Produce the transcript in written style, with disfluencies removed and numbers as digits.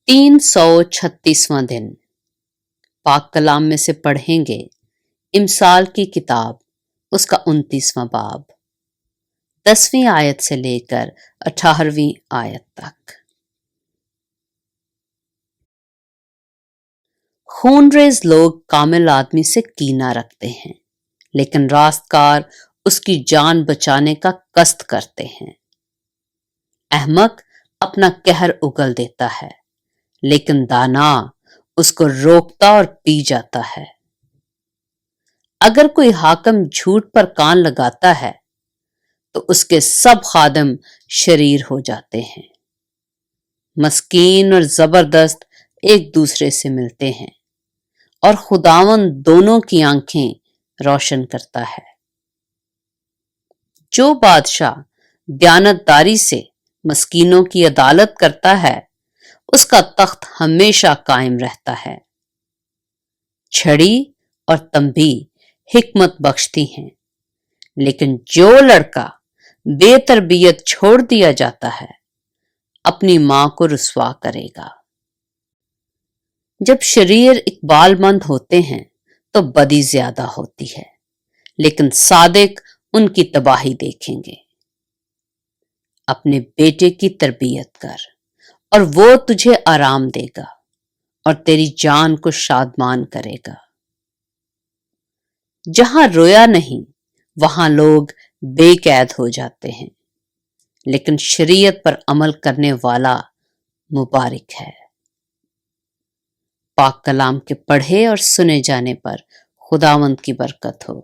336वां दिन पाक कलाम में से पढ़ेंगे इमसाल की किताब, उसका 29वां बाब, 10वीं आयत से लेकर 18वीं आयत तक। खूनरेज लोग कामिल आदमी से कीना रखते हैं, लेकिन रास्तकार उसकी जान बचाने का कष्ट करते हैं। अहमक अपना कहर उगल देता है, लेकिन दाना उसको रोकता और पी जाता है। अगर कोई हाकिम झूठ पर कान लगाता है तो उसके सब खादिम शरीर हो जाते हैं। मस्कीन और जबरदस्त एक दूसरे से मिलते हैं और खुदावन दोनों की आंखें रोशन करता है। जो बादशाह दयानतदारी से मस्कीनों की अदालत करता है, उसका तख्त हमेशा कायम रहता है। छड़ी और तंबी हिकमत बख्शती हैं, लेकिन जो लड़का बेतरबियत छोड़ दिया जाता है अपनी मां को रुसवा करेगा। जब शरीर इकबालमंद होते हैं तो बदी ज्यादा होती है, लेकिन सादिक उनकी तबाही देखेंगे। अपने बेटे की तरबियत कर और वो तुझे आराम देगा और तेरी जान को शादमान करेगा। जहां रोया नहीं वहां लोग बेकैद हो जाते हैं, लेकिन शरीयत पर अमल करने वाला मुबारक है। पाक कलाम के पढ़े और सुने जाने पर खुदावंद की बरकत हो।